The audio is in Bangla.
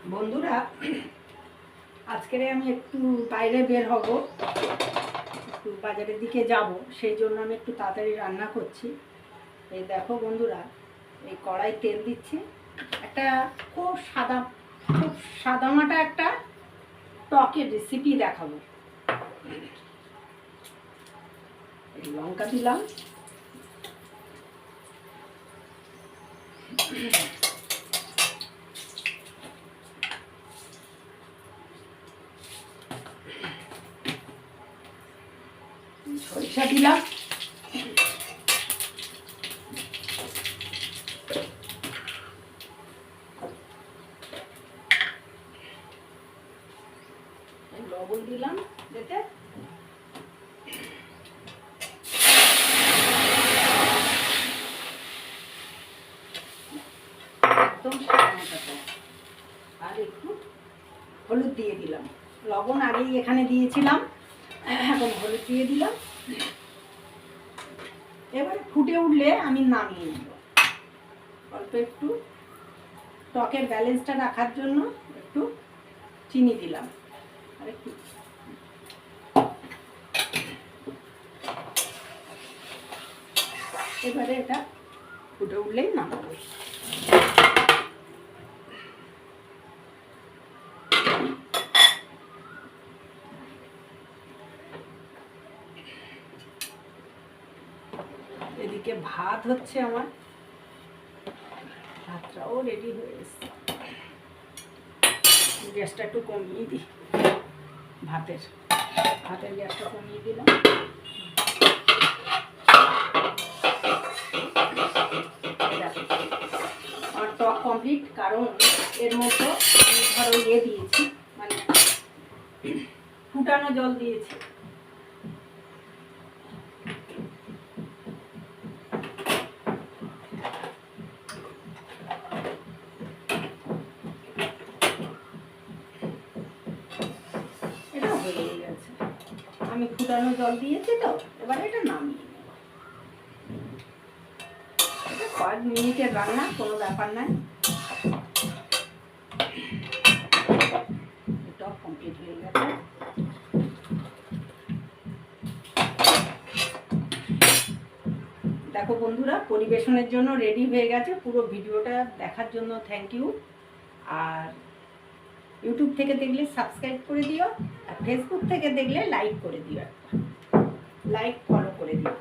বন্ধুরা, আজকে আমি একটু বাইরে বের হব, একটু বাজারের দিকে যাব, সেই জন্য আমি একটু তাড়াতাড়ি রান্না করছি। এই দেখো বন্ধুরা, এই কড়াই তেল দিচ্ছি। একটা খুব সাদামাটা একটা টকের রেসিপি দেখাবো। এই লঙ্কা দিলাম, সরিষা দিলাম, লবণ দিলাম যেতে, একদম সাদা, আর একটু হলুদ দিয়ে দিলাম। লবণ আগেই এখানে দিয়েছিলাম, এখন হলুদ দিয়ে দিলাম। এবারে ফুটে উঠলে আমি নামিয়ে নেব। অল্প একটু টকের ব্যালেন্সটা রাখার জন্য একটু চিনি দিলাম, আর একটু এবারে এটা ফুটে উঠলেই নামাবো। এদিকে ভাত হচ্ছে, আমার ভাতটাও রেডি হয়ে গেছে। গ্যাসটা একটু কমিয়ে দিই, ভাতের গ্যাসটা কমিয়ে দিলাম। আমার টক কমপ্লিট, কারণ এর মধ্যে আমি ধরো দিয়েছি, মানে ফুটানো জল দিয়েছি। এটা হয়ে গেছে, আমি ফুটানো জল দিয়েছি, তো এবার এটা নামিয়ে নেব। এটা কয়েক মিনিটের রান্না, কোনো ব্যাপার নাই। এটা কমপ্লিট হয়ে গেছে। দেখো বন্ধুরা, পরিবেশনের জন্য রেডি হয়ে গেছে। পুরো ভিডিওটা দেখার জন্য থ্যাংক ইউ। আর ইউটিউব থেকে দেখলে সাবস্ক্রাইব করে দিও, আর ফেসবুক থেকে দেখলে লাইক করে দিও, একটা লাইক ফলো করে দিও।